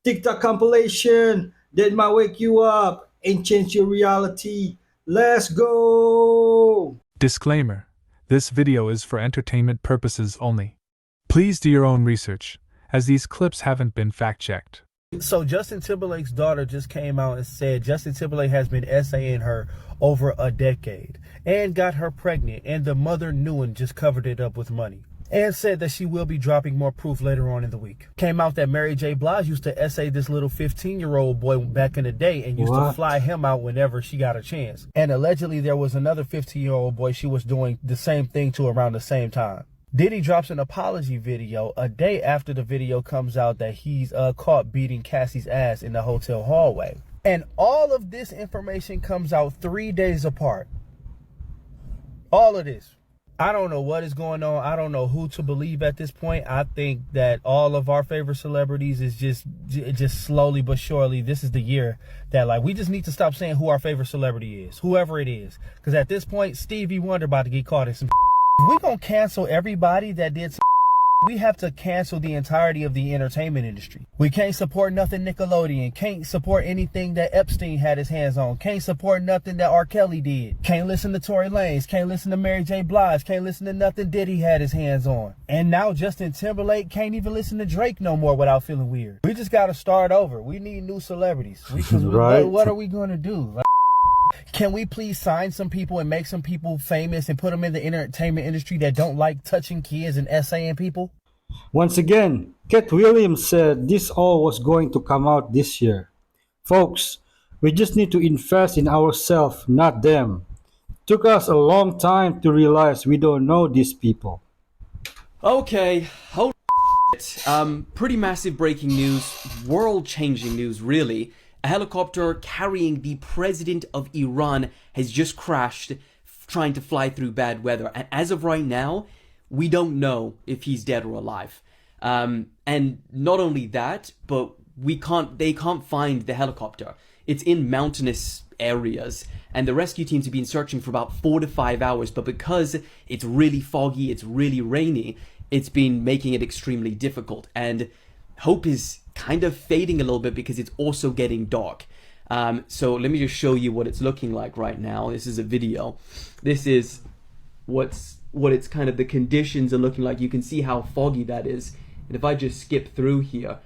TikTok compilation that might wake you up and change your reality. Let's go! Disclaimer: this video is for entertainment purposes only. Please do your own research, as these clips haven't been fact checked. So Justin Timberlake's daughter just came out and said Justin Timberlake has been essaying her over a decade and got her pregnant, and the mother knew and just covered it up with money. And said that she will be dropping more proof later on in the week. Came out that Mary J. Blige used to essay this little 15-year-old boy back in the day and used to fly him out whenever she got a chance. And allegedly there was another 15-year-old boy she was doing the same thing to around the same time. Diddy drops an apology video a day after the video comes out that he's caught beating Cassie's ass in the hotel hallway. And all of this information comes out 3 days apart. All of this. I don't know what is going on. I don't know who to believe at this point. I think that all of our favorite celebrities is just slowly but surely, this is the year that, like, we just need to stop saying who our favorite celebrity is, whoever it is. Because at this point, Stevie Wonder about to get caught in some we gonna cancel everybody that did some we have to cancel the entirety of the entertainment industry. We can't support nothing Nickelodeon, can't support anything that Epstein had his hands on, can't support nothing that R. Kelly did, can't listen to Tory Lanez, can't listen to Mary J. Blige, can't listen to nothing Diddy had his hands on. And now Justin Timberlake can't even listen to Drake no more without feeling weird. We just gotta start over. We need new celebrities. Right. What are we gonna do? Like, can we please sign some people and make some people famous and put them in the entertainment industry that don't like touching kids and essaying people? Once again, Cat Williams said this all was going to come out this year. Folks, we just need to invest in ourselves, not them. Took us a long time to realize we don't know these people. Okay, hold it. Pretty massive breaking news, world-changing news, really. A helicopter carrying the president of Iran has just crashed, trying to fly through bad weather. And as of right now, we don't know if he's dead or alive. And not only that, but they can't find the helicopter. It's in mountainous areas, and the rescue teams have been searching for about 4 to 5 hours, but because it's really foggy, it's really rainy, it's been making it extremely difficult. And hope is kind of fading a little bit because it's also getting dark. So let me just show you what it's looking like right now. This is a video. This is what it's kind of the conditions are looking like. You can see how foggy that is. And if I just skip through here,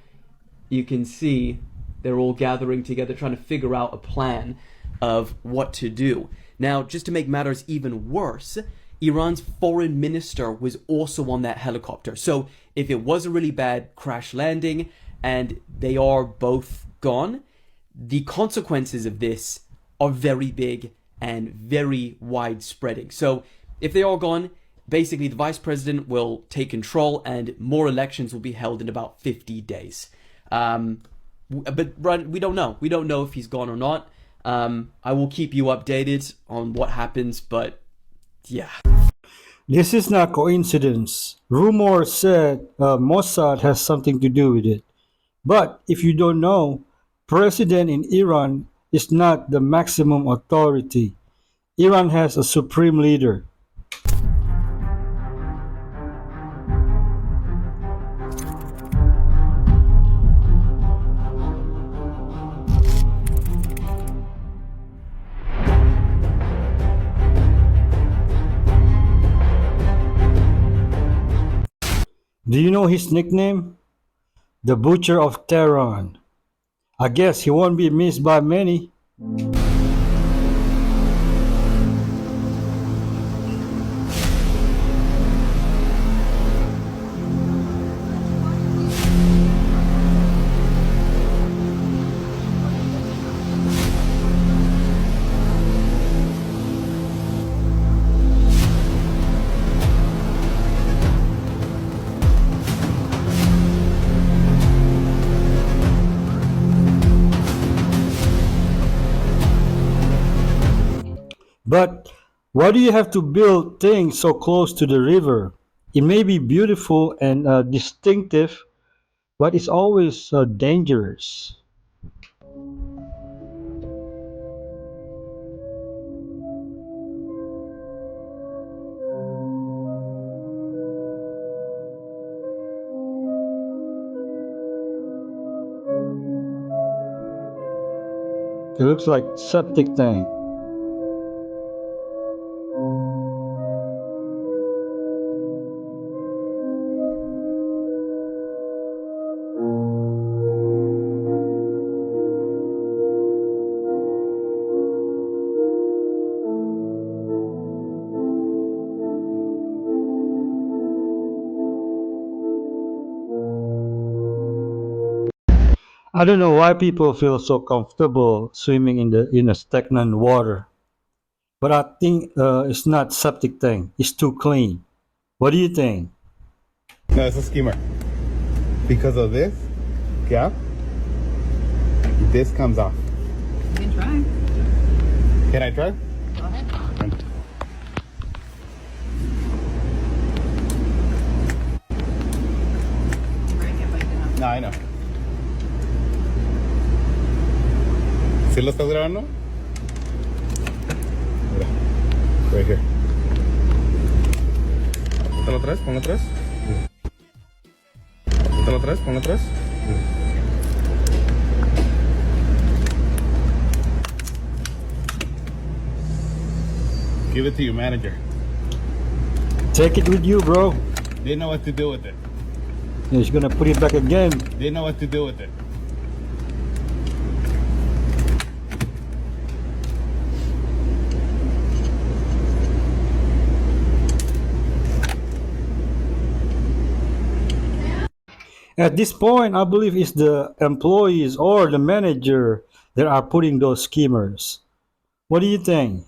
you can see they're all gathering together trying to figure out a plan of what to do. Now, just to make matters even worse, Iran's foreign minister was also on that helicopter. So if it was a really bad crash landing and they are both gone, the consequences of this are very big and very widespreading. So if they are gone, basically the vice president will take control and more elections will be held in about 50 days. But we don't know. We don't know if he's gone or not. I will keep you updated on what happens, but yeah. This is not coincidence. Rumors said Mossad has something to do with it. But if you don't know, president in Iran is not the maximum authority. Iran has a supreme leader. Do you know his nickname? The Butcher of Tehran. I guess he won't be missed by many. But why do you have to build things so close to the river? It may be beautiful and distinctive, but it's always dangerous. It looks like septic tank. I don't know why people feel so comfortable swimming in a stagnant water, but I think it's not septic tank. It's too clean. What do you think? No, it's a skimmer. Because of this, yeah, this comes off. You can try. Can I try? Go ahead. Break it, but you can No, I know. ¿Sí lo estás grabando? Mira, right here. Apúntalo atrás, ponlo atrás. Apúntalo atrás, ponlo atrás. Give it to your manager. Take it with you, bro. They know what to do with it. He's gonna put it back again. They know what to do with it. At this point, I believe it's the employees or the manager that are putting those schemers. What do you think?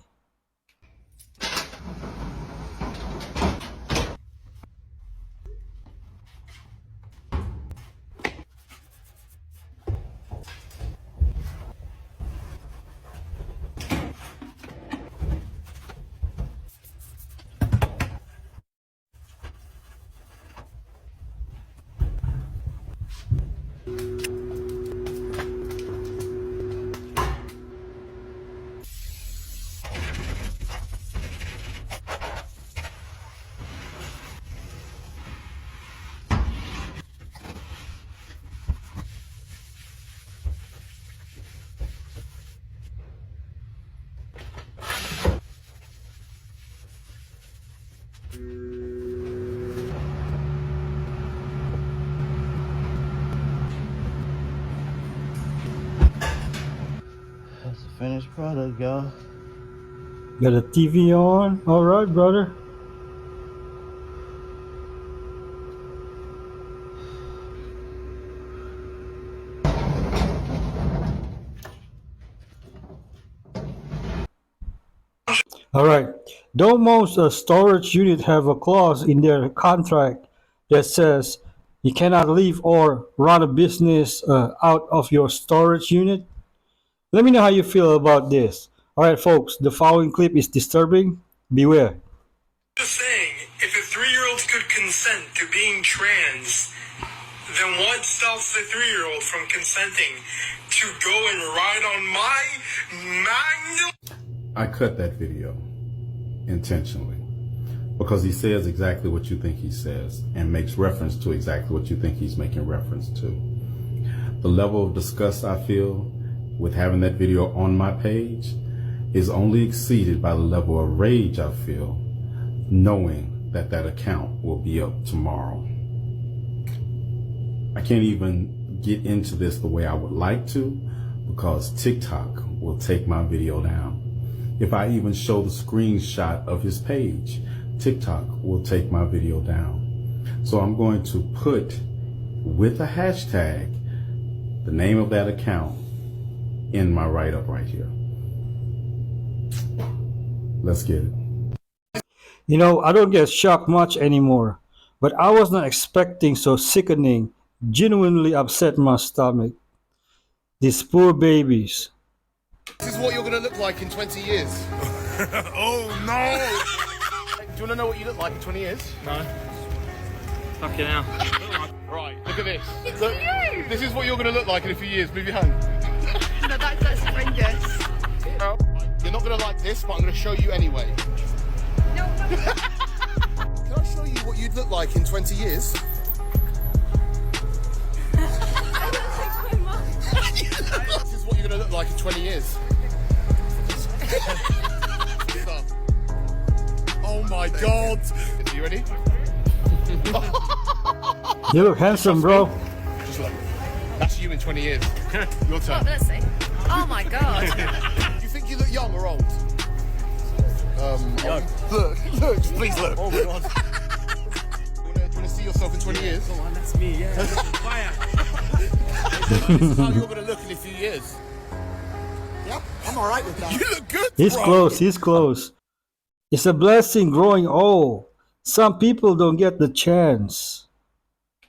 That's the finished product, y'all. Got a TV on? All right, brother. All right. Don't most storage unit have a clause in their contract that says you cannot leave or run a business out of your storage unit? Let me know how you feel about this. All right, folks, the following clip is disturbing. Beware. Just saying, if a 3-year-old could consent to being trans, then what stops the 3-year-old from consenting to go and ride on my Magnum? I cut that video intentionally because he says exactly what you think he says and makes reference to exactly what you think he's making reference to. The level of disgust I feel with having that video on my page is only exceeded by the level of rage I feel knowing that that account will be up tomorrow. I can't even get into this the way I would like to because TikTok will take my video down. If I even show the screenshot of his page, TikTok will take my video down. So I'm going to put with a hashtag the name of that account in my write-up right here. Let's get it. You know, I don't get shocked much anymore, but I was not expecting so sickening, genuinely upset my stomach. These poor babies. This is what you're going to look like in 20 years. Oh no! Do you want to know what you look like in 20 years? No. Fucking hell. Right, look at this. It's Look, you! this is what you're going to look like in a few years. Move your hand. No, that's horrendous. You're not going to like this, but I'm going to show you anyway. No, no. Can I show you what you'd look like in 20 years? This is what you're going to look like in 20 years. years. Oh my god. Are you ready? You look handsome, bro. Just look. That's you in 20 years. Your turn. Let's see. Oh my god. Do you think you look young or old? Young. Look, just please look. Oh my god. Do you want to see yourself in 20 years? Come on, that's me, yeah. Fire. This is how you're going to look in a few years. Yeah, I'm alright with that. You look good, He's bro. close, he's close. It's a blessing growing old. Some people don't get the chance.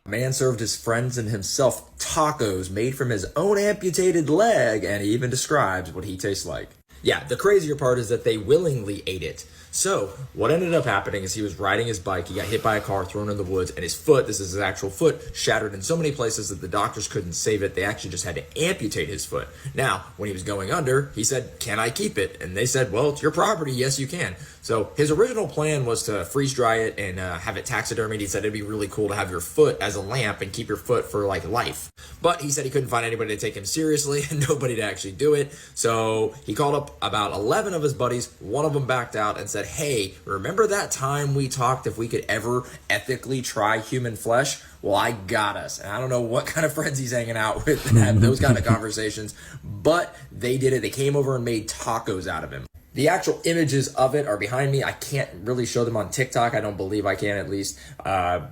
Man served his friends and himself tacos made from his own amputated leg, and he even describes what he tastes like. Yeah, the crazier part is that they willingly ate it. So, what ended up happening is he was riding his bike, he got hit by a car, thrown in the woods, and his foot, this is his actual foot, shattered in so many places that the doctors couldn't save it. They actually just had to amputate his foot. Now, when he was going under, he said, "Can I keep it?" And they said, "Well, it's your property, yes you can." So his original plan was to freeze dry it and have it taxidermied. He said it'd be really cool to have your foot as a lamp and keep your foot for like life. But he said he couldn't find anybody to take him seriously and nobody to actually do it. So he called up about 11 of his buddies. One of them backed out and said, "Hey, remember that time we talked if we could ever ethically try human flesh? Well, I got us." And I don't know what kind of friends he's hanging out with that have those kind of conversations, but they did it. They came over and made tacos out of him. The actual images of it are behind me. I can't really show them on TikTok. I don't believe I can, at least,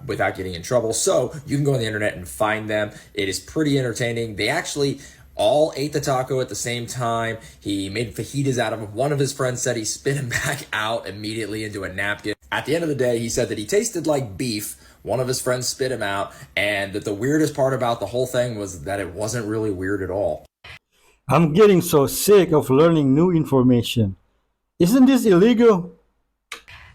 without getting in trouble. So you can go on the internet and find them. It is pretty entertaining. They actually all ate the taco at the same time. He made fajitas out of them. One of his friends said he spit him back out immediately into a napkin. At the end of the day, he said that he tasted like beef. One of his friends spit him out, and that the weirdest part about the whole thing was that it wasn't really weird at all. I'm getting so sick of learning new information. Isn't this illegal?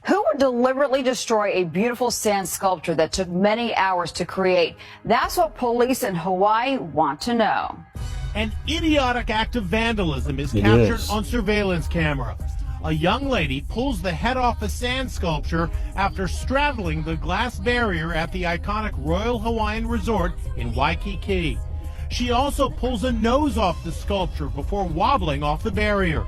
Who would deliberately destroy a beautiful sand sculpture that took many hours to create? That's what police in Hawaii want to know. An idiotic act of vandalism is It captured is. on surveillance camera. A young lady pulls the head off a sand sculpture after straddling the glass barrier at the iconic Royal Hawaiian Resort in Waikiki. She also pulls a nose off the sculpture before wobbling off the barrier.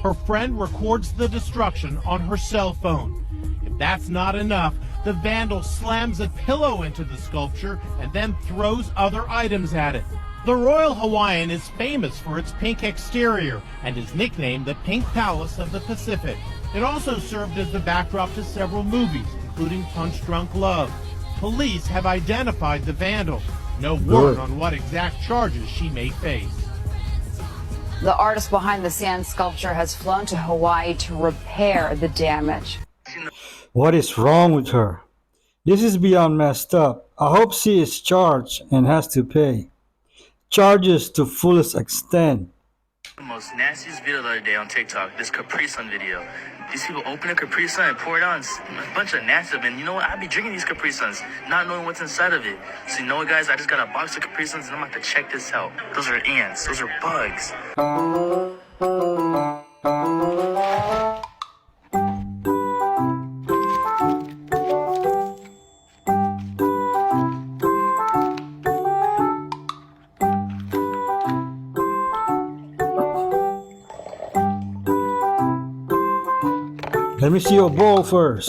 Her friend records the destruction on her cell phone. If that's not enough, the vandal slams a pillow into the sculpture and then throws other items at it. The Royal Hawaiian is famous for its pink exterior and is nicknamed the Pink Palace of the Pacific. It also served as the backdrop to several movies, including Punch Drunk Love. Police have identified the vandal. No word on what exact charges she may face. The artist behind the sand sculpture has flown to Hawaii to repair the damage. What is wrong with her? This is beyond messed up. I hope she is charged and has to pay. Charges to fullest extent. The most nastiest video the other day on TikTok, this Capri Sun video. These people open a Capri Sun and pour it on. It's a bunch of nasty, and you know what? I'd be drinking these Capri Suns, not knowing what's inside of it. So you know what, guys? I just got a box of Capri Suns, and I'm about to check this out. Those are ants. Those are bugs. Let me see your bowl first.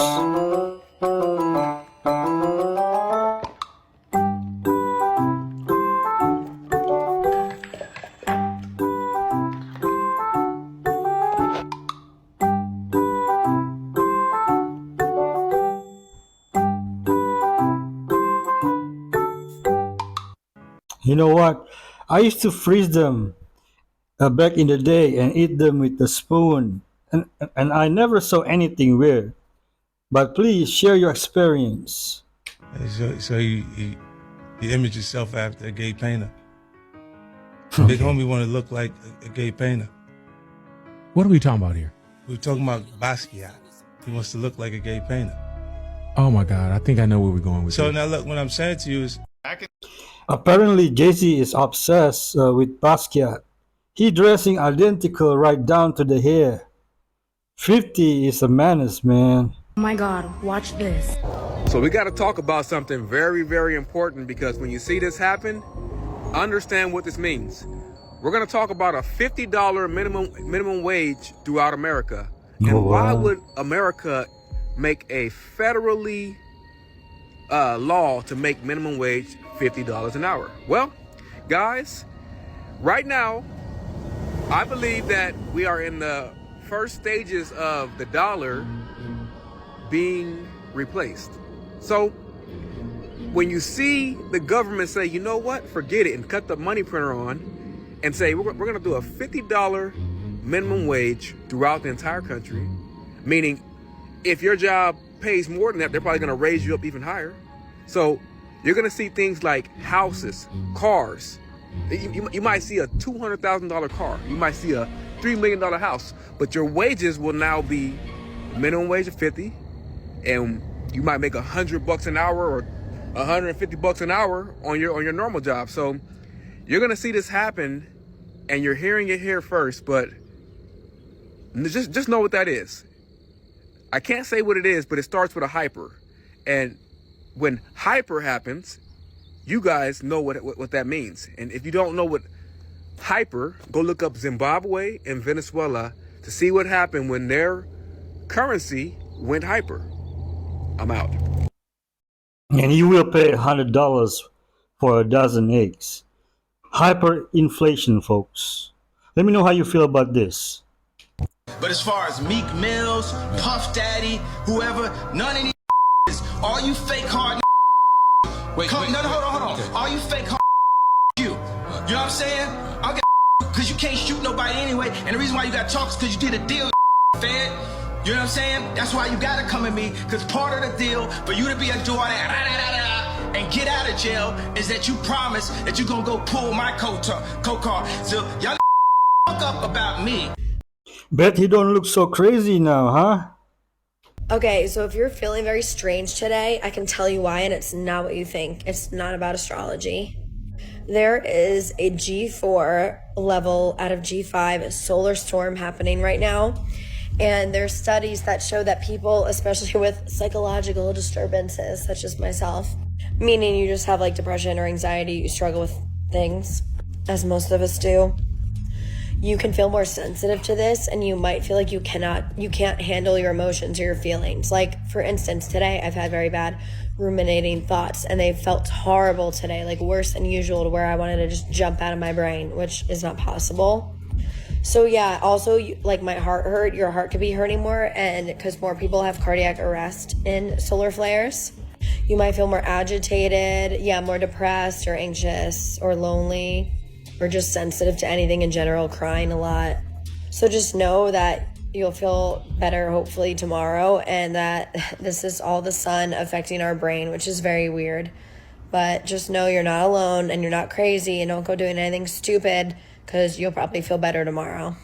You know what? I used to freeze them back in the day and eat them with a spoon. And I never saw anything weird. But please share your experience. So you image yourself after a gay painter. Big homie want to look like a gay painter. What are we talking about here? We're talking about Basquiat. He wants to look like a gay painter. Oh my God, I think I know where we're going with So this. now look, what I'm saying to you is, Apparently, Jay-Z is obsessed with Basquiat. He dressing identical right down to the hair. 50 is a menace, man. Oh my god, watch this. So we got to talk about something very, very important, because when you see this happen, understand what this means. we're going to talk about a $50 minimum wage throughout America. And Oh, why wow. would America make a federally law to make minimum wage $50 an hour? Well, guys, right now, I believe that we are in the first stages of the dollar being replaced. So when you see the government say, you know what, forget it, and cut the money printer on and say, we're going to do a $50 minimum wage throughout the entire country, meaning if your job pays more than that, they're probably going to raise you up even higher. So you're going to see things like houses, cars. You might see a $200,000 car. You might see a $3 million house, but your wages will now be minimum wage of 50, and you might make $100 an hour or $150 an hour on your normal job. So you're gonna see this happen, and you're hearing it here first. But just know what that is. I can't say what it is, but it starts with a hyper, and when hyper happens, you guys know what that means. And if you don't know what hyper, go look up Zimbabwe and Venezuela to see what happened when their currency went hyper. I'm out. And you will pay $100 for a dozen eggs. Hyperinflation, folks. Let me know how you feel about this. But as far as Meek Mills, Puff Daddy, whoever, none of these all you fake hard hold on. Okay. All you fake hard you. You know what I'm saying? I don't get because you can't shoot nobody anyway. And the reason why you got talk is because you did a deal, fed. You know what I'm saying? That's why you gotta come at me, because part of the deal for you to be a doing that and get out of jail is that you promise that you're gonna go pull my coat car. So y'all fuck up about me. Bet you don't look so crazy now, huh? Okay, so if you're feeling very strange today, I can tell you why, and it's not what you think. It's not about astrology. There is a G4 level out of G5 solar storm happening right now. And there's studies that show that people, especially with psychological disturbances, such as myself, meaning you just have like depression or anxiety, you struggle with things, as most of us do, you can feel more sensitive to this, and you might feel like you can't handle your emotions or your feelings. Like, for instance, today I've had very bad ruminating thoughts, and they felt horrible today, like worse than usual, to where I wanted to just jump out of my brain, which is not possible. So yeah, also, like, my heart hurt, your heart could be hurting more, and because more people have cardiac arrest in solar flares. You might feel more agitated, more depressed or anxious or lonely, or just sensitive to anything in general, crying a lot. So just know that you'll feel better hopefully tomorrow, and that this is all the sun affecting our brain, which is very weird. But just know you're not alone, and you're not crazy, and don't go doing anything stupid, because you'll probably feel better tomorrow.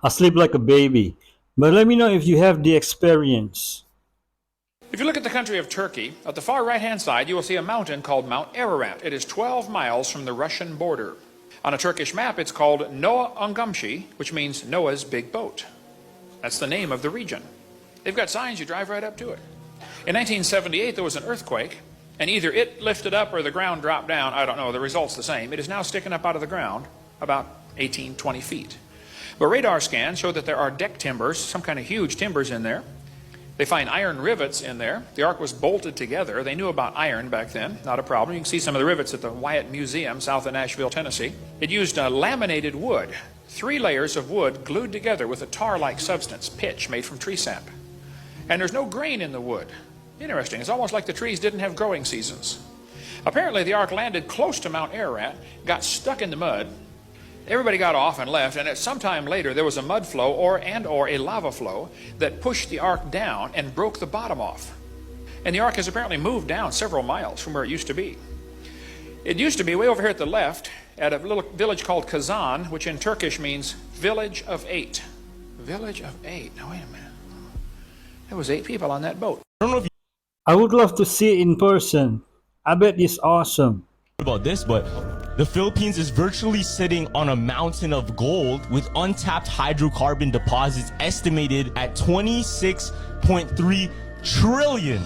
I sleep like a baby, but let me know if you have the experience. If you look at the country of Turkey, at the far right-hand side, you will see a mountain called Mount Ararat. It is 12 miles from the Russian border. On a Turkish map, it's called Noah Ungumshi, which means Noah's big boat. That's the name of the region. They've got signs, you drive right up to it. In 1978, there was an earthquake, and either it lifted up or the ground dropped down. I don't know, the result's the same. It is now sticking up out of the ground about 18, 20 feet. But radar scans show that there are deck timbers, some kind of huge timbers in there. They find iron rivets in there. The ark was bolted together. They knew about iron back then, not a problem. You can see some of the rivets at the Wyatt Museum south of Nashville, Tennessee. It used laminated wood, 3 layers of wood glued together with a tar-like substance, pitch, made from tree sap. And there's no grain in the wood. Interesting. It's almost like the trees didn't have growing seasons. Apparently the ark landed close to Mount Ararat, got stuck in the mud. Everybody got off and left, and at some time later there was a mud flow or a lava flow that pushed the ark down and broke the bottom off. And the ark has apparently moved down several miles from where it used to be. It used to be way over here at the left at a little village called Kazan, which in Turkish means village of 8. Village of 8. Now wait a minute. There was 8 people on that boat. I would love to see it in person. I bet it's awesome. About this, but the Philippines is virtually sitting on a mountain of gold with untapped hydrocarbon deposits estimated at $26.3 trillion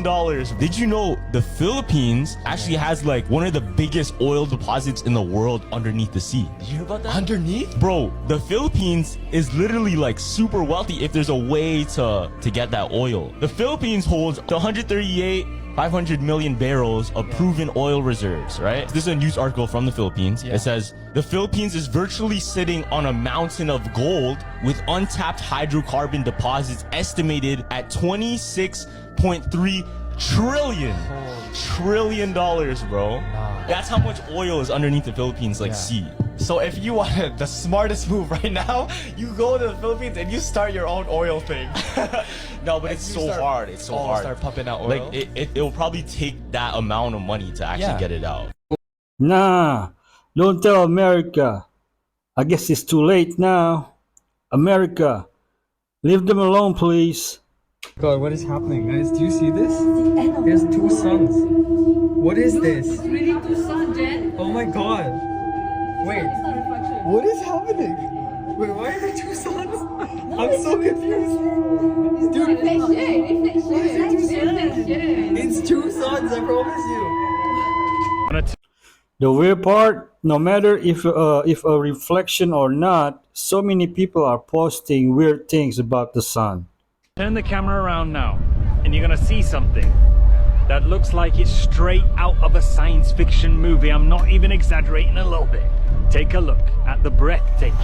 dollars. Did you know the Philippines actually has like one of the biggest oil deposits in the world underneath the sea? Did you hear about that? Underneath? Bro, the Philippines is literally like super wealthy if there's a way to get that oil. The Philippines holds 500 million barrels of proven oil reserves, right? This is a news article from the Philippines. It says, the Philippines is virtually sitting on a mountain of gold with untapped hydrocarbon deposits estimated at $26.3 trillion dollars, bro. That's how much oil is underneath the Philippines, like sea. So if you want the smartest move right now, you go to the Philippines and you start your own oil thing. No, but it's so hard. It's so hard. Start pumping out oil. Like it'll probably take that amount of money to actually get it out. Nah, don't tell America. I guess it's too late now. America, leave them alone, please. God, what is happening, guys? Do you see this? There's two suns. What is this? It's really two suns, Jen. Oh my god. Wait, what is happening? Wait, why are there two suns? I'm so confused. Dude, it's two suns, I promise you. The weird part, no matter if a reflection or not, so many people are posting weird things about the sun. Turn the camera around now, and you're gonna see something that looks like it's straight out of a science fiction movie. I'm not even exaggerating a little bit. Take a look at the breathtaking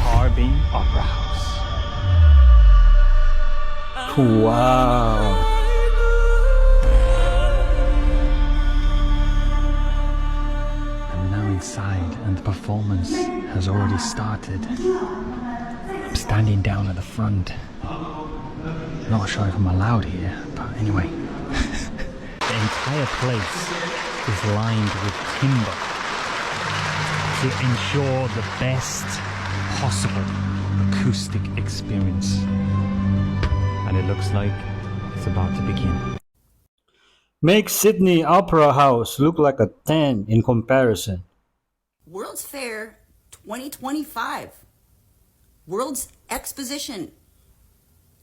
Harbin Opera House. Wow. I'm now inside, and the performance has already started. I'm standing down at the front. Not sure if I'm allowed here, but anyway. The entire place is lined with timber to ensure the best possible acoustic experience. And it looks like it's about to begin. Make Sydney Opera House look like a 10 in comparison. World's Fair 2025. World's Exposition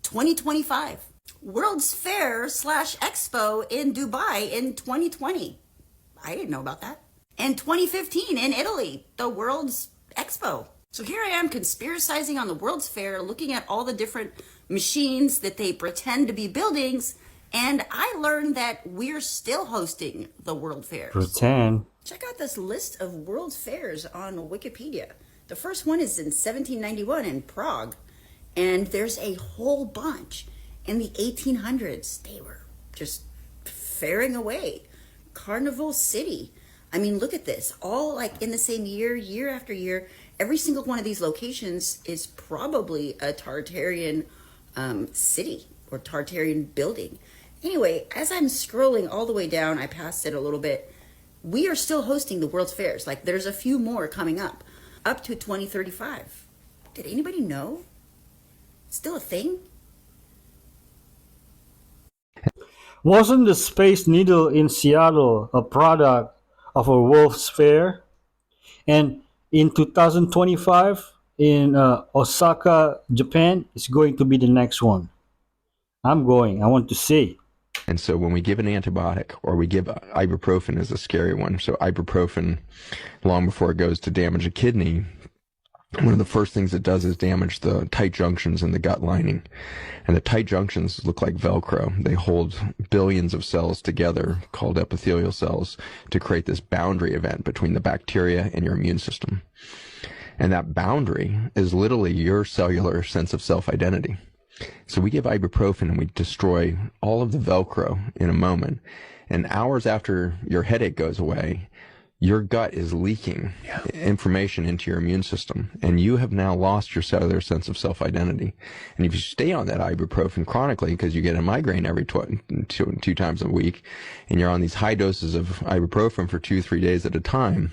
2025. World's Fair / Expo in Dubai in 2020. I didn't know about that. And 2015 in Italy, the World's Expo. So here I am conspiracizing on the World's Fair, looking at all the different machines that they pretend to be buildings, and I learned that we're still hosting the World Fairs. Pretend. Check out this list of World's Fairs on Wikipedia. The first one is in 1791 in Prague, and there's a whole bunch in the 1800s. They were just faring away. Carnival City. I mean, look at this. All like in the same year, year after year. Every single one of these locations is probably a Tartarian city or Tartarian building. Anyway, as I'm scrolling all the way down, I passed it a little bit. We are still hosting the World's Fairs. Like there's a few more coming up to 2035. Did anybody know? Still a thing? Wasn't the Space Needle in Seattle a product of a World's Fair? And in 2025, in Osaka, Japan, it's going to be the next one. I'm going. I want to see. And so when we give an antibiotic, or we give ibuprofen is a scary one. So ibuprofen, long before it goes to damage a kidney, one of the first things it does is damage the tight junctions in the gut lining. And the tight junctions look like Velcro. They hold billions of cells together, called epithelial cells, to create this boundary event between the bacteria and your immune system. And that boundary is literally your cellular sense of self-identity. So we give ibuprofen and we destroy all of the Velcro in a moment. And hours after your headache goes away, your gut is leaking information into your immune system, and you have now lost your cellular sense of self-identity. And if you stay on that ibuprofen chronically, because you get a migraine every two times a week, and you're on these high doses of ibuprofen for 2-3 days at a time,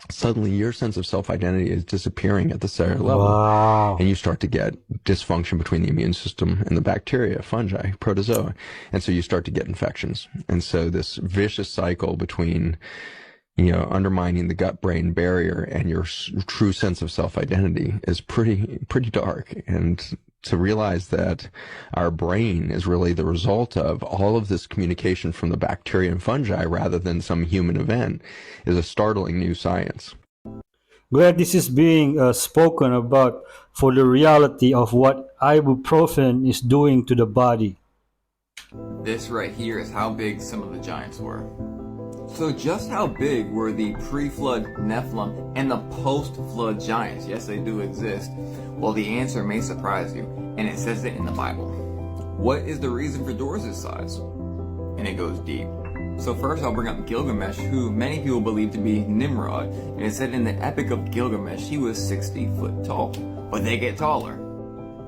suddenly your sense of self-identity is disappearing at the cellular level. Wow. And you start to get dysfunction between the immune system and the bacteria, fungi, protozoa. And so you start to get infections. And so this vicious cycle between, you know, undermining the gut-brain barrier and your true sense of self-identity is pretty dark. And to realize that our brain is really the result of all of this communication from the bacteria and fungi rather than some human event is a startling new science. Glad this is being spoken about for the reality of what ibuprofen is doing to the body. This right here is how big some of the giants were. So just how big were the pre-flood Nephilim and the post-flood giants? Yes, they do exist. Well, the answer may surprise you, and it says it in the Bible. What is the reason for Doris' size? And it goes deep. So first I'll bring up Gilgamesh, who many people believe to be Nimrod, and it said in the Epic of Gilgamesh he was 60 foot tall, but they get taller.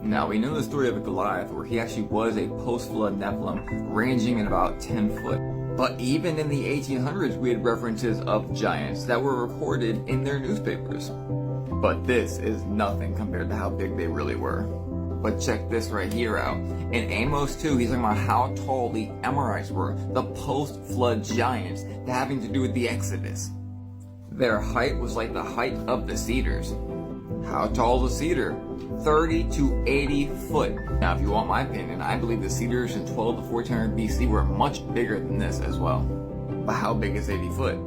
Now we know the story of Goliath, where he actually was a post-flood Nephilim, ranging in about 10 foot. But even in the 1800s, we had references of giants that were recorded in their newspapers. But this is nothing compared to how big they really were. But check this right here out. In Amos 2, he's talking about how tall the Amorites were, the post-flood giants, having to do with the Exodus. Their height was like the height of the cedars. How tall is a cedar? 30 to 80 foot. Now, if you want my opinion, I believe the cedars in 12 to 1400 BC were much bigger than this as well. But how big is 80 foot?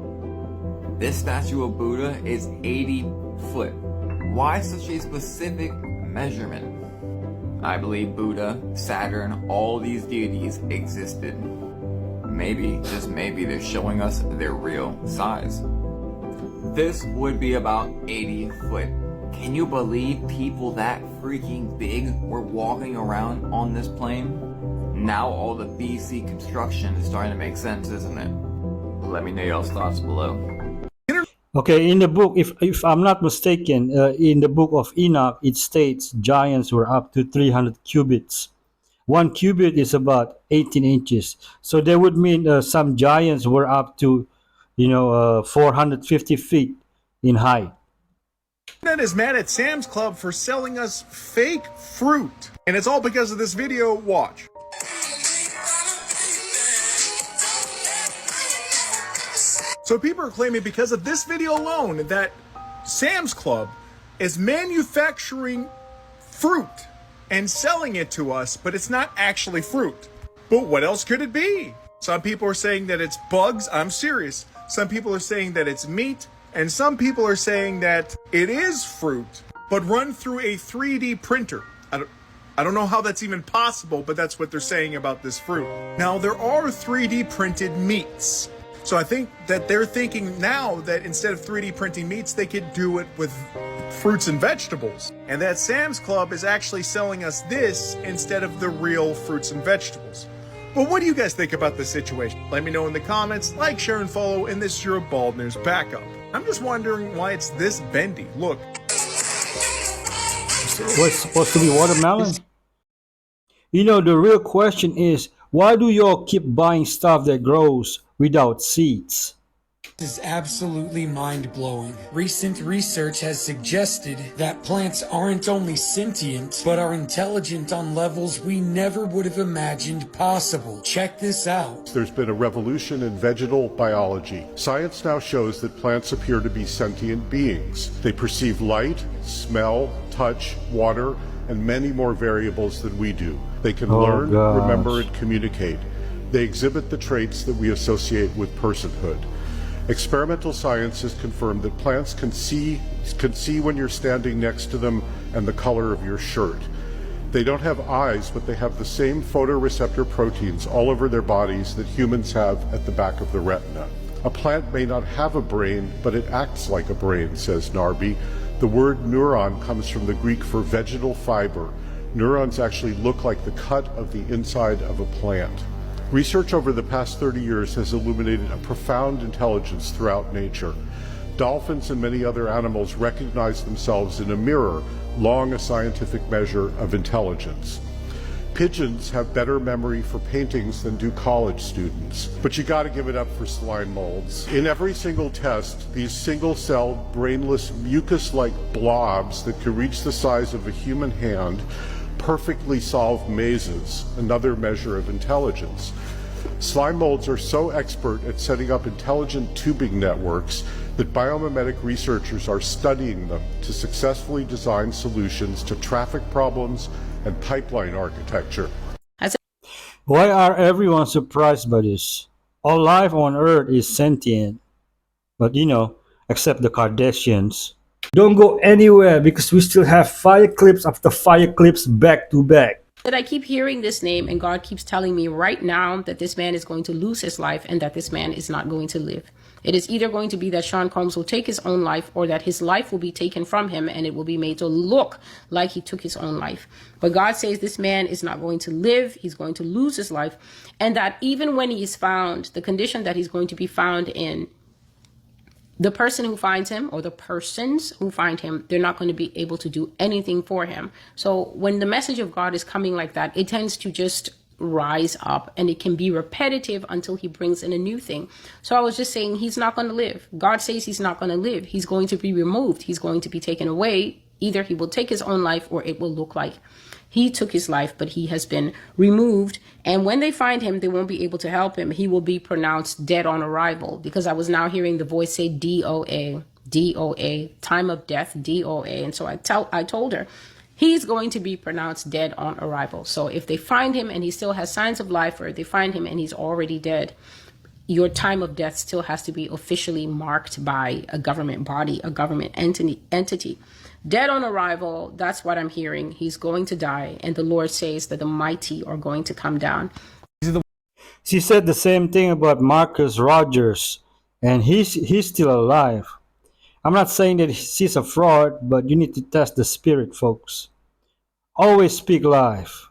This statue of Buddha is 80 foot. Why such a specific measurement? I believe Buddha, Saturn, all these deities existed. Maybe, just maybe, they're showing us their real size. This would be about 80 foot. Can you believe people that freaking big were walking around on this plane? Now all the BC construction is starting to make sense, isn't it? Let me know y'all's thoughts below. Okay, in the book, if I'm not mistaken, in the book of Enoch, it states giants were up to 300 cubits. 1 cubit is about 18 inches. So that would mean some giants were up to, 450 feet in height. Internet is mad at Sam's Club for selling us fake fruit. And it's all because of this video. Watch. So people are claiming because of this video alone that Sam's Club is manufacturing fruit and selling it to us, but it's not actually fruit. But what else could it be? Some people are saying that it's bugs. I'm serious. Some people are saying that it's meat. And some people are saying that it is fruit, but run through a 3D printer. I don't know how that's even possible, but that's what they're saying about this fruit. Now, there are 3D printed meats. So I think that they're thinking now that instead of 3D printing meats, they could do it with fruits and vegetables. And that Sam's Club is actually selling us this instead of the real fruits and vegetables. But what do you guys think about this situation? Let me know in the comments, like, share, and follow, and this is your Bald News Backup. I'm just wondering why it's this bendy. Look. What's supposed to be watermelon? The real question is, why do y'all keep buying stuff that grows without seeds? This is absolutely mind-blowing. Recent research has suggested that plants aren't only sentient, but are intelligent on levels we never would have imagined possible. Check this out. There's been a revolution in vegetal biology. Science now shows that plants appear to be sentient beings. They perceive light, smell, touch, water, and many more variables than we do. They can learn, remember, and communicate. They exhibit the traits that we associate with personhood. Experimental science has confirmed that plants can see when you're standing next to them and the color of your shirt. They don't have eyes, but they have the same photoreceptor proteins all over their bodies that humans have at the back of the retina. A plant may not have a brain, but it acts like a brain, says Narby. The word neuron comes from the Greek for vegetal fiber. Neurons actually look like the cut of the inside of a plant. Research over the past 30 years has illuminated a profound intelligence throughout nature. Dolphins and many other animals recognize themselves in a mirror, long a scientific measure of intelligence. Pigeons have better memory for paintings than do college students. But you gotta give it up for slime molds. In every single test, these single-celled, brainless, mucus-like blobs that can reach the size of a human hand perfectly solve mazes, another measure of intelligence. Slime molds are so expert at setting up intelligent tubing networks that biomimetic researchers are studying them to successfully design solutions to traffic problems and pipeline architecture. Why are everyone surprised by this? All life on Earth is sentient. But except the Kardashians. Don't go anywhere because we still have fire clips after fire clips back to back. That I keep hearing this name and God keeps telling me right now that this man is going to lose his life and that this man is not going to live. It is either going to be that Sean Combs will take his own life or that his life will be taken from him and it will be made to look like he took his own life. But God says this man is not going to live. He's going to lose his life. And that even when he is found, the condition that he's going to be found in, the person who finds him or the persons who find him, they're not going to be able to do anything for him. So when the message of God is coming like that, it tends to just rise up and it can be repetitive until he brings in a new thing. So I was just saying he's not going to live. God says he's not going to live. He's going to be removed. He's going to be taken away. Either he will take his own life or it will look like he took his life, but he has been removed. And when they find him, they won't be able to help him. He will be pronounced dead on arrival, because I was now hearing the voice say DOA, DOA, time of death, DOA. And so I told her, he's going to be pronounced dead on arrival. So if they find him and he still has signs of life, or they find him and he's already dead, your time of death still has to be officially marked by a government body, a government entity. Dead on arrival, that's what I'm hearing. He's going to die, and the Lord says that the mighty are going to come down. She said the same thing about Marcus Rogers, and he's still alive. I'm not saying that she's a fraud, but you need to test the spirit, folks. Always speak live.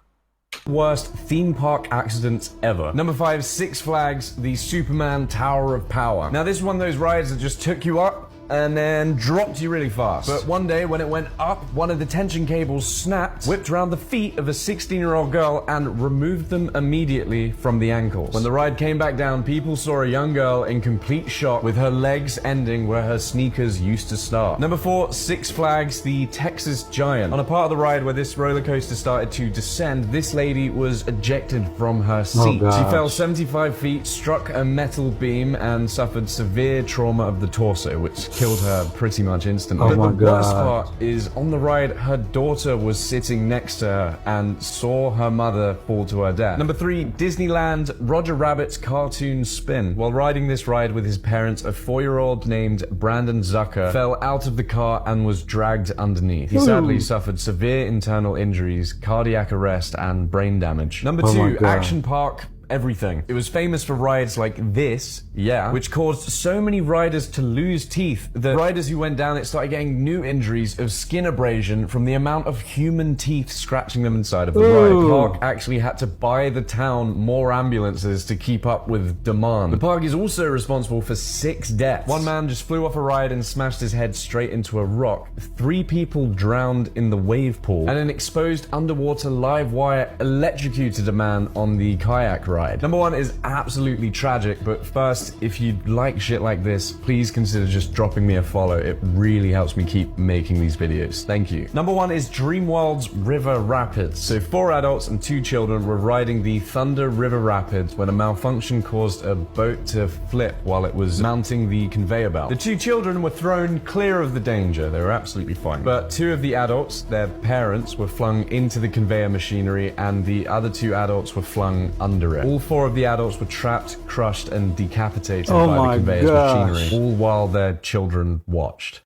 Worst theme park accidents ever. Number 5, Six Flags, the Superman Tower of Power. Now this is one of those rides that just took you up and then dropped you really fast. But one day when it went up, one of the tension cables snapped, whipped around the feet of a 16-year-old girl and removed them immediately from the ankles. When the ride came back down, people saw a young girl in complete shock with her legs ending where her sneakers used to start. Number 4, Six Flags, the Texas Giant. On a part of the ride where this roller coaster started to descend, this lady was ejected from her seat. She fell 75 feet, struck a metal beam, and suffered severe trauma of the torso, which killed her pretty much instantly. But the worst part is, on the ride, her daughter was sitting next to her and saw her mother fall to her death. Number 3, Disneyland, Roger Rabbit's cartoon spin. While riding this ride with his parents, a 4-year-old named Brandon Zucker fell out of the car and was dragged underneath. He sadly suffered severe internal injuries, cardiac arrest, and brain damage. Number 2, Action Park Everything. It was famous for rides like this, which caused so many riders to lose teeth that riders who went down it started getting new injuries of skin abrasion from the amount of human teeth scratching them inside of the ride. Park actually had to buy the town more ambulances to keep up with demand. The park is also responsible for 6 deaths. One man just flew off a ride and smashed his head straight into a rock. 3 people drowned in the wave pool, and an exposed underwater live wire electrocuted a man on the kayak ride. Number 1 is absolutely tragic, but first, if you like shit like this, please consider just dropping me a follow. It really helps me keep making these videos. Thank you. Number 1 is Dreamworld's River Rapids. So 4 adults and 2 children were riding the Thunder River Rapids when a malfunction caused a boat to flip while it was mounting the conveyor belt. The 2 children were thrown clear of the danger. They were absolutely fine. But 2 of the adults, their parents, were flung into the conveyor machinery, and the other 2 adults were flung under it. All 4 of the adults were trapped, crushed, and decapitated by the conveyor's machinery, all while their children watched.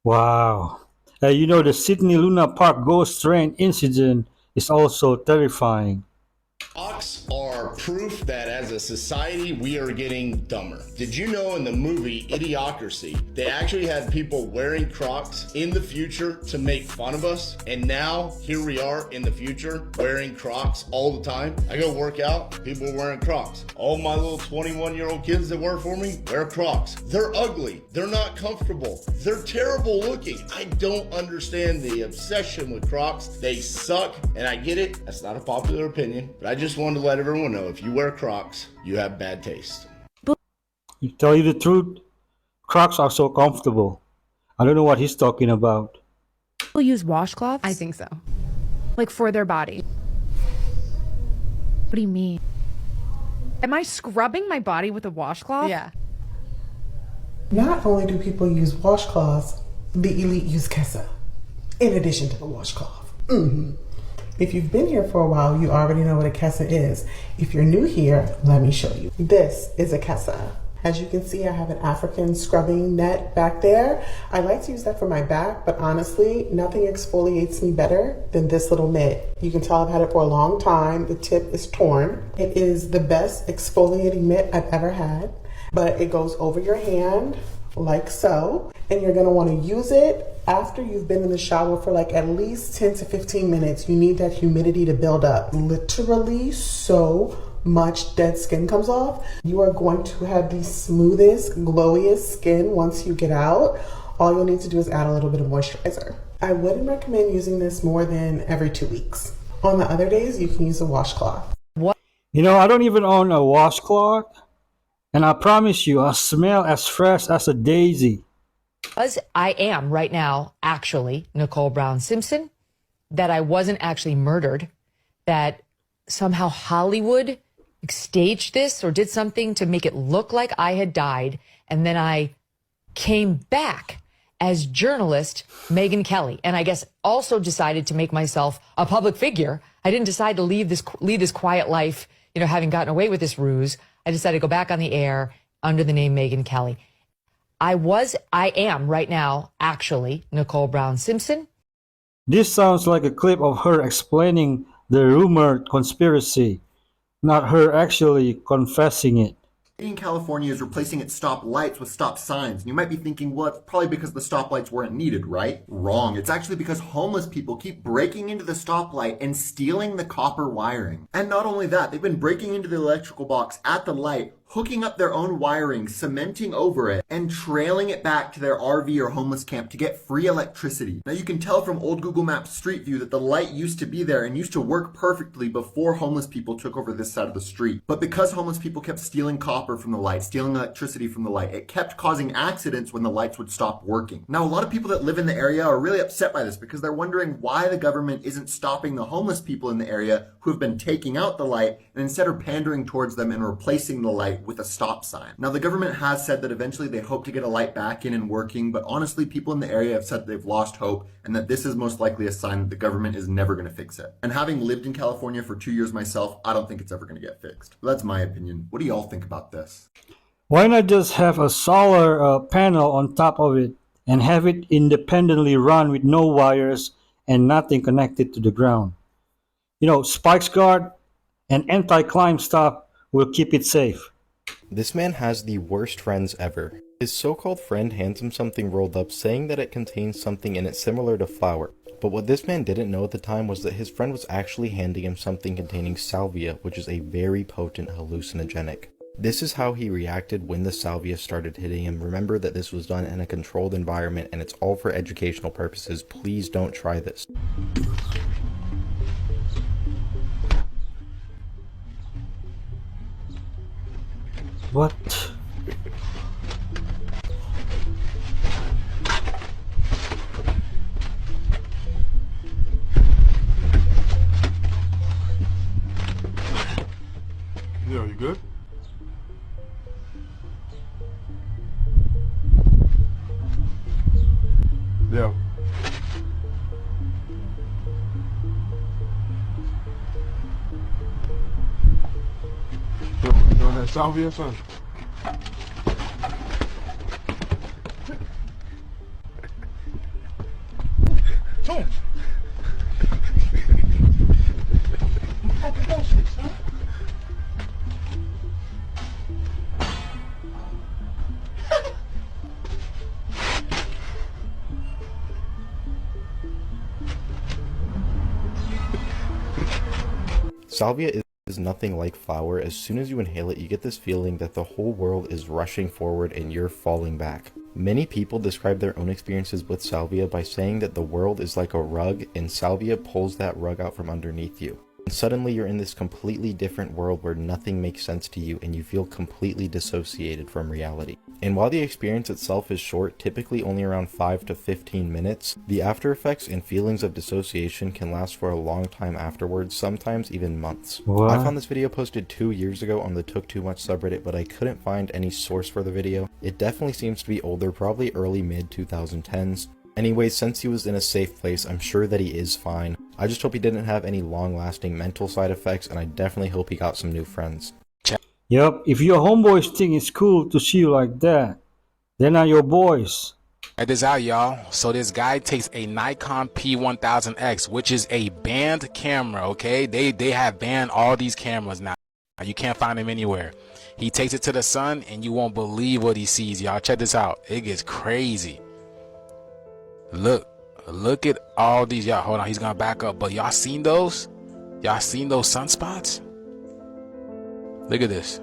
Wow. The Sydney Luna Park ghost train incident is also terrifying. Crocs are proof that as a society we are getting dumber. Did you know in the movie Idiocracy, they actually had people wearing Crocs in the future to make fun of us? And now here we are in the future wearing Crocs all the time. I go work out, people are wearing Crocs. All my little 21-year-old kids that work for me wear Crocs. They're ugly. They're not comfortable. They're terrible looking. I don't understand the obsession with Crocs. They suck, and I get it. That's not a popular opinion, but I just wanted to let everyone know, if you wear Crocs, you have bad taste. To tell you the truth, Crocs are so comfortable. I don't know what he's talking about. People use washcloths? I think so. Like for their body. What do you mean? Am I scrubbing my body with a washcloth? Yeah. Not only do people use washcloths, the elite use kesa in addition to the washcloth. If you've been here for a while, you already know what a kessa is. If you're new here, let me show you. This is a kessa. As you can see, I have an African scrubbing net back there. I like to use that for my back, but honestly, nothing exfoliates me better than this little mitt. You can tell I've had it for a long time. The tip is torn. It is the best exfoliating mitt I've ever had, but it goes over your hand like so, and you're gonna wanna use it after you've been in the shower for like at least 10 to 15 minutes. You need that humidity to build up. Literally so much dead skin comes off. You are going to have the smoothest, glowiest skin once you get out. All you'll need to do is add a little bit of moisturizer. I wouldn't recommend using this more than every 2 weeks. On the other days, you can use a washcloth. You know, I don't even own a washcloth, and I promise you, I smell as fresh as a daisy. Because I am right now actually Nicole Brown Simpson, that I wasn't actually murdered, that somehow Hollywood staged this or did something to make it look like I had died, and then I came back as journalist Megyn Kelly, and I guess also decided to make myself a public figure. I didn't decide to lead this quiet life, you know, having gotten away with this ruse. I decided to go back on the air under the name Megyn Kelly. I am right now actually Nicole Brown Simpson. This sounds like a clip of her explaining the rumored conspiracy, not her actually confessing it. In California is replacing its stop lights with stop signs. And you might be thinking, well, it's probably because the stoplights weren't needed, right? Wrong. It's actually because homeless people keep breaking into the stoplight and stealing the copper wiring. And not only that, they've been breaking into the electrical box at the light, hooking up their own wiring, cementing over it, and trailing it back to their RV or homeless camp to get free electricity. Now you can tell from old Google Maps Street View that the light used to be there and used to work perfectly before homeless people took over this side of the street. But because homeless people kept stealing copper from the light, stealing electricity from the light, it kept causing accidents when the lights would stop working. Now a lot of people that live in the area are really upset by this because they're wondering why the government isn't stopping the homeless people in the area who have been taking out the light, and instead are pandering towards them and replacing the light with a stop sign. Now the government has said that eventually they hope to get a light back in and working, but honestly people in the area have said they've lost hope and that this is most likely a sign that the government is never going to fix it. And having lived in California for 2 years myself, I don't think it's ever going to get fixed. But that's my opinion. What do y'all think about this? Why not just have a solar panel on top of it and have it independently run with no wires and nothing connected to the ground? You know, spikes guard and anti-climb stuff will keep it safe. This man has the worst friends ever. His so-called friend hands him something rolled up saying that it contains something in it similar to flour. But what this man didn't know at the time was that his friend was actually handing him something containing salvia, which is a very potent hallucinogenic. This is how he reacted when the salvia started hitting him. Remember that this was done in a controlled environment and it's all for educational purposes. Please don't try this. What? Yeah, you good? Yeah. You on that salvia, son? Boom. Salvia is nothing like flour. As soon as you inhale it, you get this feeling that the whole world is rushing forward and you're falling back. Many people describe their own experiences with salvia by saying that the world is like a rug and salvia pulls that rug out from underneath you. And suddenly you're in this completely different world where nothing makes sense to you and you feel completely dissociated from reality. And while the experience itself is short, typically only around 5 to 15 minutes, the after effects and feelings of dissociation can last for a long time afterwards, sometimes even months. What? I found this video posted 2 years ago on the Took Too Much subreddit, but I couldn't find any source for the video. It definitely seems to be older, probably early mid 2010s. Anyways, since he was in a safe place, I'm sure that he is fine. I just hope he didn't have any long-lasting mental side effects, and I definitely hope he got some new friends. Yep, if your homeboys think it's cool to see you like that, they're not your boys. Check this out, y'all. So this guy takes a Nikon P1000X, which is a banned camera, okay? They have banned all these cameras now. You can't find them anywhere. He takes it to the sun, and you won't believe what he sees, y'all. Check this out. It gets crazy. Look at all these, y'all. Hold on, he's gonna back up. But y'all seen those? Y'all seen those sunspots? Look at this.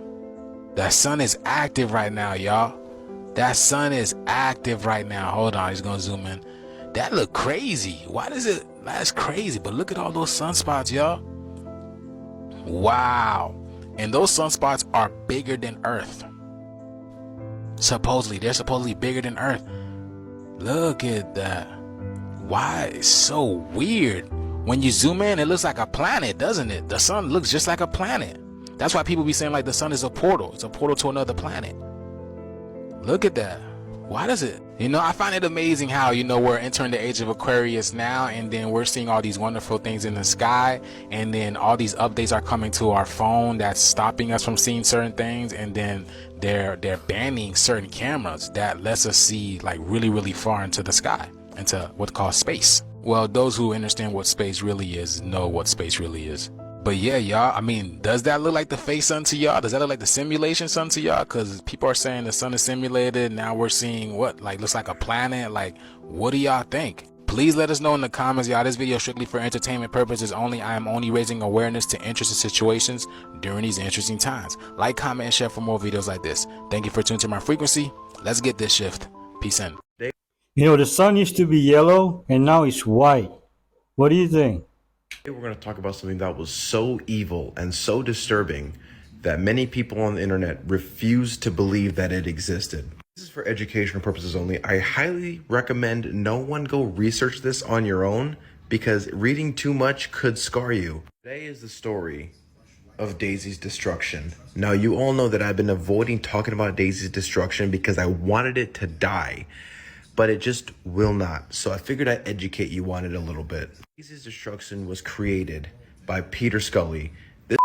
That sun is active right now, y'all. That sun is active right now. Hold on, he's gonna zoom in. That look crazy. Why does it? That's crazy. But look at all those sunspots, y'all. Wow. And those sunspots are bigger than Earth. Supposedly, they're supposedly bigger than Earth. Look at that. Why? It's so weird. When you zoom in, it looks like a planet, doesn't it? The sun looks just like a planet. That's why people be saying like the sun is a portal. It's a portal to another planet. Look at that. Why does it? I find it amazing how, we're entering the age of Aquarius now, and then we're seeing all these wonderful things in the sky, and then all these updates are coming to our phone that's stopping us from seeing certain things, and then they're banning certain cameras that lets us see like really, really far into the sky, into what's called space. Well, those who understand what space really is know what space really is. But yeah, y'all, does that look like the fake sun to y'all? Does that look like the simulation sun to y'all? Because people are saying the sun is simulated. Now we're seeing what? Like, looks like a planet. Like, what do y'all think? Please let us know in the comments, y'all. This video is strictly for entertainment purposes only. I am only raising awareness to interesting situations during these interesting times. Like, comment, and share for more videos like this. Thank you for tuning to my frequency. Let's get this shift. Peace in. The sun used to be yellow, and now it's white. What do you think? Today we're going to talk about something that was so evil and so disturbing that many people on the internet refuse to believe that it existed. This is for educational purposes only. I highly recommend no one go research this on your own because reading too much could scar you. Today is the story of Daisy's destruction. Now, you all know that I've been avoiding talking about Daisy's destruction because I wanted it to die, but it just will not. So I figured I'd educate you on it a little bit. Daisy's destruction was created by Peter Scully. This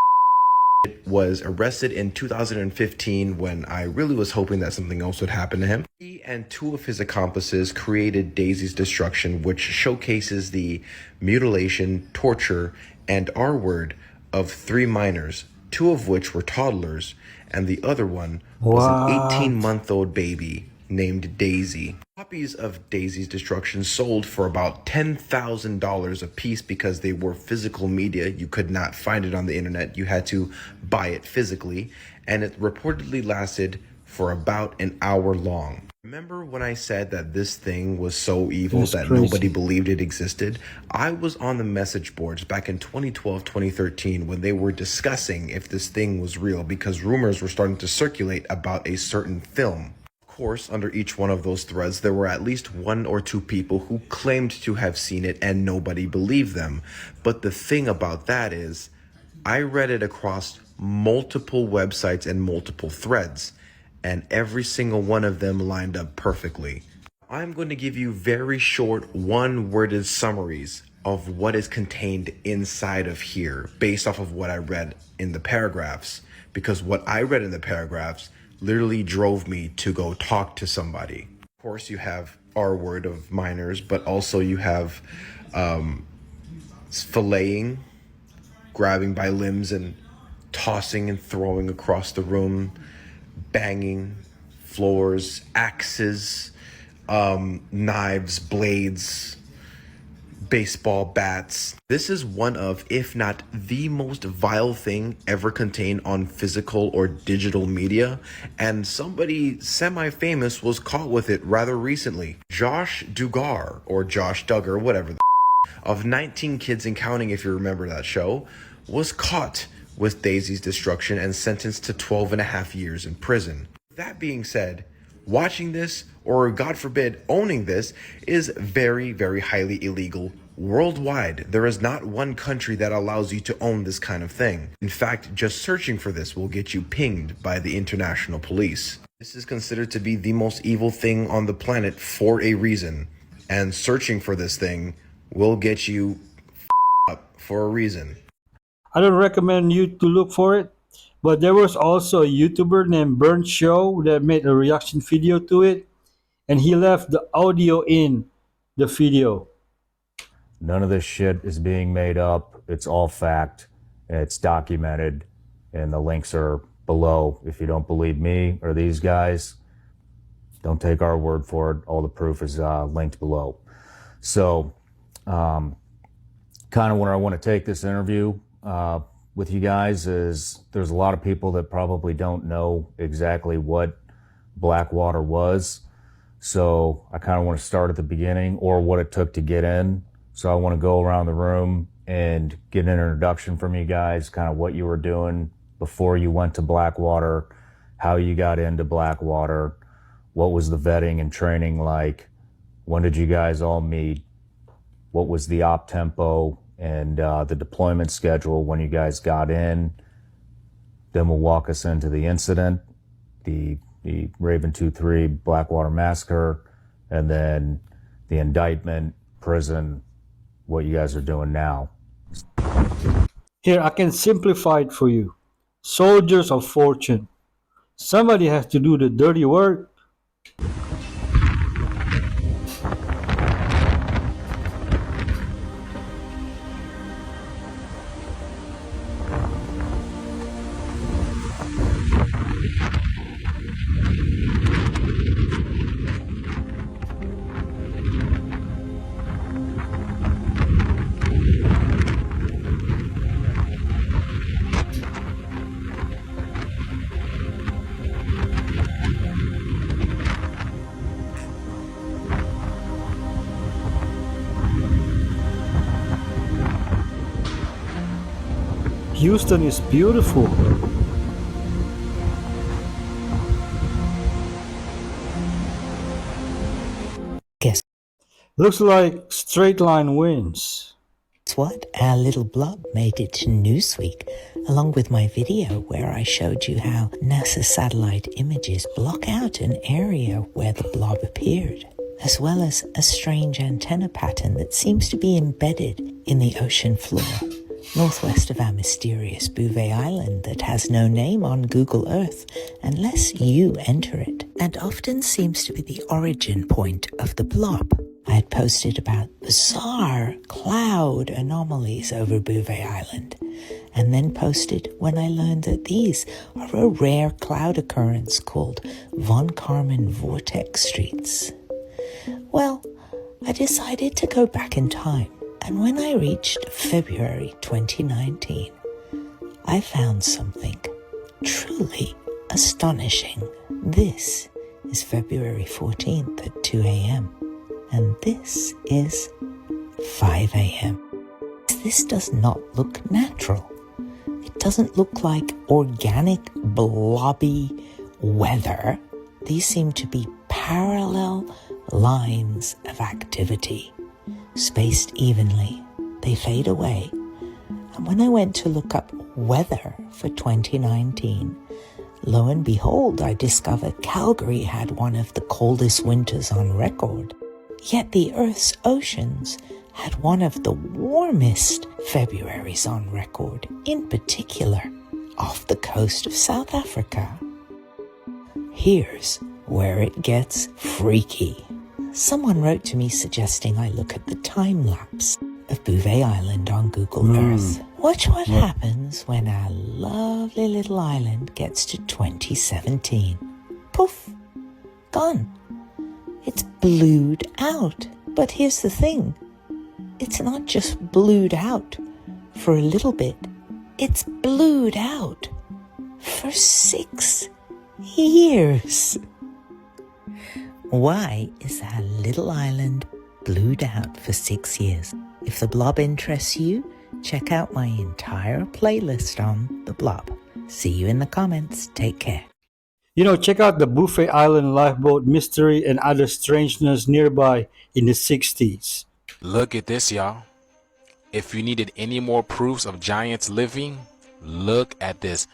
was arrested in 2015 when I really was hoping that something else would happen to him. He and two of his accomplices created Daisy's destruction, which showcases the mutilation, torture, and R-word of 3 minors, 2 of which were toddlers, and the other one was an 18-month-old baby named Daisy. Copies of Daisy's destruction sold for about $10,000 a piece because they were physical media. You could not find it on the internet. You had to buy it physically, and it reportedly lasted for about an hour long. Remember when I said that this thing was so evil that nobody believed it existed? I was on the message boards back in 2012, 2013 when they were discussing if this thing was real because rumors were starting to circulate about a certain film. Of course, under each one of those threads, there were at least 1 or 2 people who claimed to have seen it and nobody believed them. But the thing about that is, I read it across multiple websites and multiple threads, and every single one of them lined up perfectly. I'm going to give you very short, one-worded summaries of what is contained inside of here, based off of what I read in the paragraphs, because what I read in the paragraphs literally drove me to go talk to somebody. Of course, you have our word of minors, but also you have filleting, grabbing by limbs and tossing and throwing across the room, banging floors, axes, knives, blades, baseball bats. This is one of, if not the most vile thing ever contained on physical or digital media, and somebody semi-famous was caught with it rather recently. Josh Duggar, or Josh Duggar, whatever the of 19 Kids and Counting, if you remember that show, was caught with Daisy's destruction and sentenced to 12.5 years in prison. That being said, watching this, or God forbid, owning this, is very, very highly illegal worldwide. There is not one country that allows you to own this kind of thing. In fact, just searching for this will get you pinged by the international police. This is considered to be the most evil thing on the planet for a reason, and searching for this thing will get you up for a reason. I don't recommend you to look for it, but there was also a YouTuber named Burn Show that made a reaction video to it, and he left the audio in the video. None of this shit is being made up. It's all fact. It's documented, and the links are below. If you don't believe me or these guys, don't take our word for it. All the proof is linked below. So, kind of where I want to take this interview with you guys is there's a lot of people that probably don't know exactly what Blackwater was. So I kind of want to start at the beginning, or what it took to get in. So I want to go around the room and get an introduction from you guys, kind of what you were doing before you went to Blackwater, how you got into Blackwater, what was the vetting and training like, when did you guys all meet, what was the op tempo and the deployment schedule when you guys got in. Then we'll walk us into the incident, the Raven 2-3 Blackwater massacre, and then the indictment, prison, what you guys are doing now. Here, I can simplify it for you. Soldiers of fortune. Somebody has to do the dirty work. Houston is beautiful. Guess Looks like Straight Line wins. what? Our little blob made it to Newsweek, along with my video where I showed you how NASA satellite images block out an area where the blob appeared, as well as a strange antenna pattern that seems to be embedded in the ocean floor, northwest of our mysterious Bouvet Island that has no name on Google Earth unless you enter it, and often seems to be the origin point of the blob. I had posted about bizarre cloud anomalies over Bouvet Island, and then posted when I learned that these are a rare cloud occurrence called Von Karman vortex streets. Well, I decided to go back in time, and when I reached February 2019, I found something truly astonishing. This is February 14th at 2 a.m., and this is 5 a.m. This does not look natural. It doesn't look like organic, blobby weather. These seem to be parallel lines of activity, spaced evenly. They fade away. And when I went to look up weather for 2019, lo and behold, I discovered Calgary had one of the coldest winters on record. Yet the Earth's oceans had one of the warmest Februaries on record, in particular off the coast of South Africa. Here's where it gets freaky. Someone wrote to me suggesting I look at the time-lapse of Bouvet Island on Google Earth. Watch what happens when our lovely little island gets to 2017. Poof! Gone. It's blued out. But here's the thing. It's not just blued out for a little bit. It's blued out for 6 years. Why is our little island blued out for 6 years? If the blob interests you, check out my entire playlist on the blob. See you in the comments. Take care. You know, check out the Buffet Island lifeboat mystery and other strangeness nearby in the 60s. Look at this, y'all. If you needed any more proofs of giants living, look at this.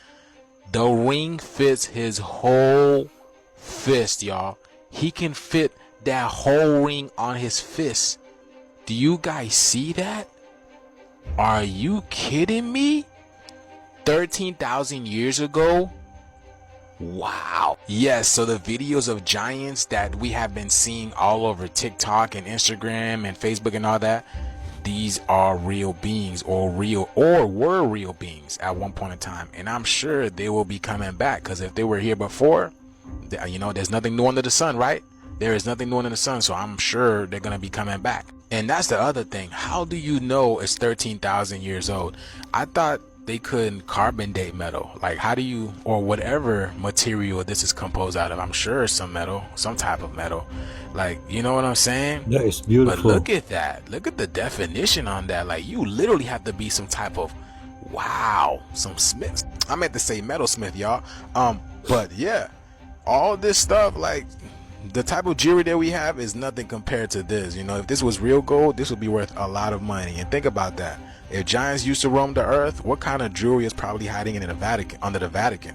The ring fits his whole fist, y'all. He can fit that whole ring on his fist. Do you guys see that? Are you kidding me? 13,000 years ago? Wow. Yes, so the videos of giants that we have been seeing all over TikTok and Instagram and Facebook and all that, these are real beings, or were real beings at one point in time. And I'm sure they will be coming back, because if they were here before, there's nothing new under the sun, right? There is nothing new under the sun, so I'm sure they're going to be coming back. And that's the other thing. How do you know it's 13,000 years old? I thought they couldn't carbon date metal. Like, how do you, or whatever material this is composed out of? I'm sure it's some metal, some type of metal. Like, you know what I'm saying? That is beautiful. But look at that. Look at the definition on that. Like, you literally have to be some type of, wow, some smith. I meant to say metalsmith, y'all. But yeah, all this stuff, like, the type of jewelry that we have is nothing compared to this. If this was real gold, this would be worth a lot of money. And think about that. If giants used to roam the earth, what kind of jewelry is probably hiding in the Vatican, under the Vatican?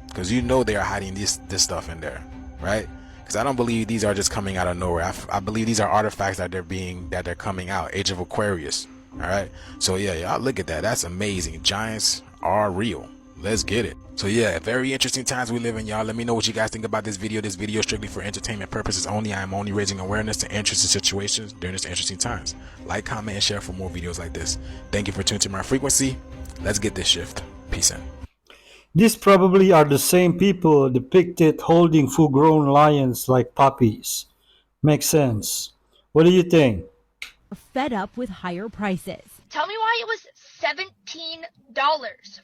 Because they are hiding this stuff in there, right? Because I don't believe these are just coming out of nowhere. I believe these are artifacts that they're coming out. Age of Aquarius. All right. So yeah, y'all look at that. That's amazing. Giants are real. Let's get it. So yeah, very interesting times we live in, y'all. Let me know what you guys think about this video. This video is strictly for entertainment purposes only. I am only raising awareness to interesting situations during this interesting times. Like, comment, and share for more videos like this. Thank you for tuning to my frequency. Let's get this shift. Peace in. These probably are the same people depicted holding full-grown lions like puppies. Makes sense. What do you think? Fed up with higher prices. Tell me why it was $17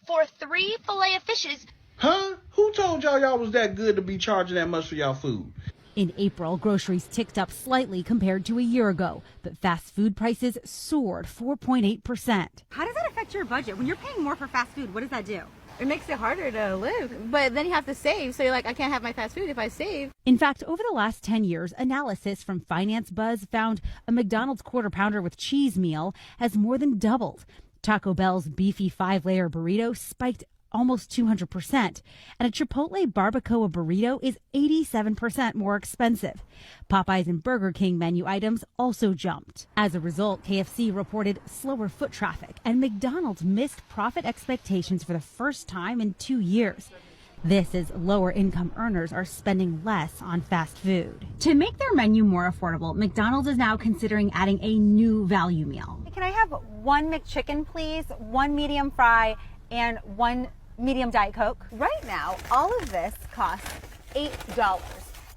for 3 fillet of fishes. Huh? Who told y'all was that good to be charging that much for y'all food? In April, groceries ticked up slightly compared to a year ago, but fast food prices soared 4.8%. How does that affect your budget? When you're paying more for fast food, what does that do? It makes it harder to live, but then you have to save. So you're like, I can't have my fast food if I save. In fact, over the last 10 years, analysis from Finance Buzz found a McDonald's quarter pounder with cheese meal has more than doubled. Taco Bell's beefy 5-layer burrito spiked almost 200%, and a Chipotle barbacoa burrito is 87% more expensive. Popeyes and Burger King menu items also jumped. As a result, KFC reported slower foot traffic, and McDonald's missed profit expectations for the first time in 2 years. This is lower income earners are spending less on fast food. To make their menu more affordable, McDonald's is now considering adding a new value meal. Can I have 1 McChicken, please, 1 medium fry, and 1 medium Diet Coke? Right now, all of this costs $8.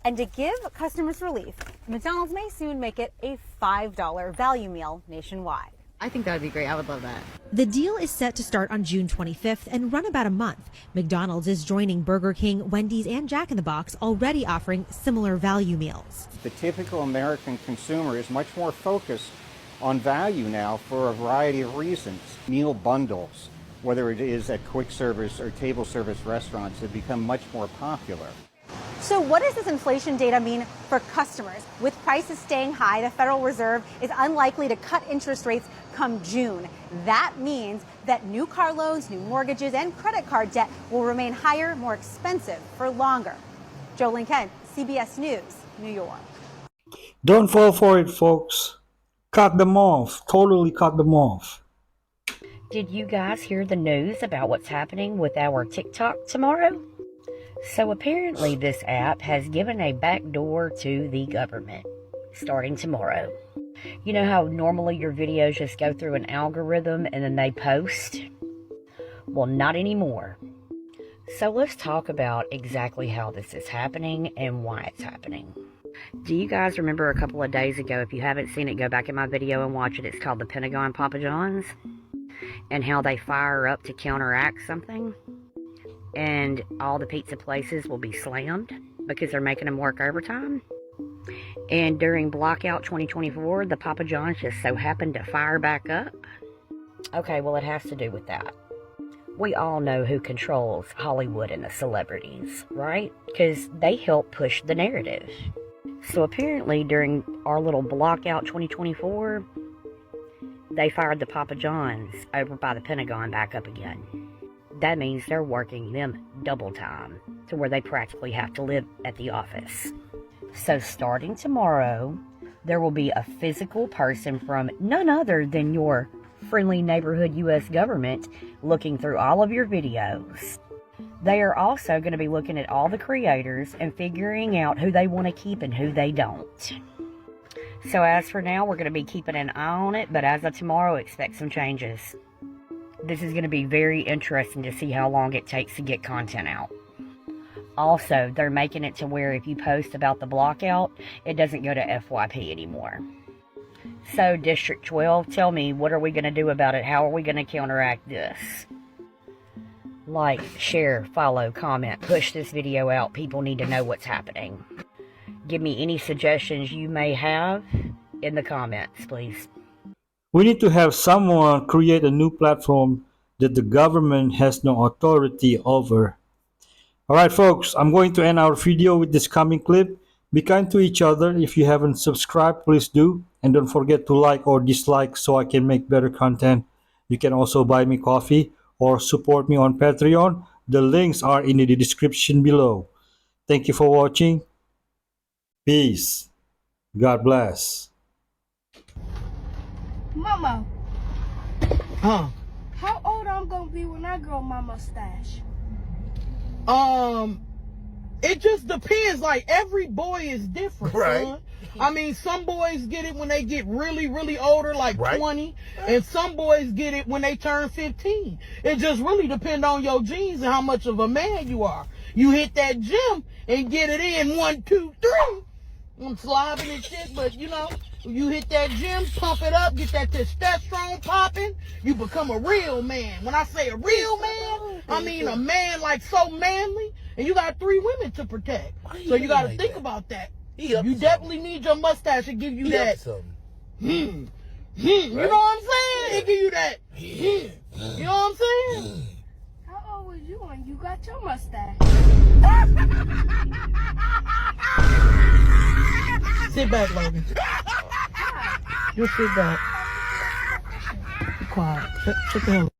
And to give customers relief, McDonald's may soon make it a $5 value meal nationwide. I think that would be great. I would love that. The deal is set to start on June 25th and run about a month. McDonald's is joining Burger King, Wendy's, and Jack in the Box, already offering similar value meals. The typical American consumer is much more focused on value now for a variety of reasons. Meal bundles, whether it is at quick service or table service restaurants, have become much more popular. So what does this inflation data mean for customers? With prices staying high, the Federal Reserve is unlikely to cut interest rates come June. That means that new car loans, new mortgages, and credit card debt will remain higher, more expensive for longer. Jolene Kent, CBS News, New York. Don't fall for it, folks. Cut them off. Totally cut them off. Did you guys hear the news about what's happening with our TikTok tomorrow? So apparently this app has given a backdoor to the government starting tomorrow. You know how normally your videos just go through an algorithm and then they post? Well, not anymore. So let's talk about exactly how this is happening and why it's happening. Do you guys remember a couple of days ago, if you haven't seen it, go back in my video and watch it. It's called the Pentagon Papa John's, and how they fire up to counteract something. And all the pizza places will be slammed because they're making them work overtime. And during Blackout 2024, the Papa John's just so happened to fire back up. Okay, well, it has to do with that. We all know who controls Hollywood and the celebrities, right? Because they help push the narrative. So apparently during our little Blackout 2024, they fired the Papa John's over by the Pentagon back up again. That means they're working them double time to where they practically have to live at the office. So starting tomorrow, there will be a physical person from none other than your friendly neighborhood U.S. government looking through all of your videos. They are also going to be looking at all the creators and figuring out who they want to keep and who they don't. So as for now, we're going to be keeping an eye on it, but as of tomorrow, expect some changes. This is going to be very interesting to see how long it takes to get content out. Also, they're making it to where if you post about the blockout, it doesn't go to FYP anymore. So, District 12, tell me, what are we going to do about it? How are we going to counteract this? Like, share, follow, comment, push this video out. People need to know what's happening. Give me any suggestions you may have in the comments, please. We need to have someone create a new platform that the government has no authority over. Alright folks, I'm going to end our video with this coming clip. Be kind to each other. If you haven't subscribed, please do. And don't forget to like or dislike so I can make better content. You can also buy me coffee or support me on Patreon. The links are in the description below. Thank you for watching. Peace. God bless. Mama, Huh? how old I'm gonna be when I grow my mustache? It just depends. Like, every boy is different, Right. son. I mean, some boys get it when they get really, really older, like Right. 20, and some boys get it when they turn 15. It just really depends on your genes and how much of a man you are. You hit that gym and get it in 1, 2, 3. I'm slobbing and shit, but you know, you hit that gym, pump it up, get that testosterone popping, you become a real man. When I say a real man, I mean a man like so manly, and you got 3 women to protect. So you got to think about that. You definitely need your mustache to give you that. You know what I'm saying? It give you that. You know what I'm saying? How old was you when you got your mustache? Sit back, Logan. Just sit back. Be quiet. Shut the hell up.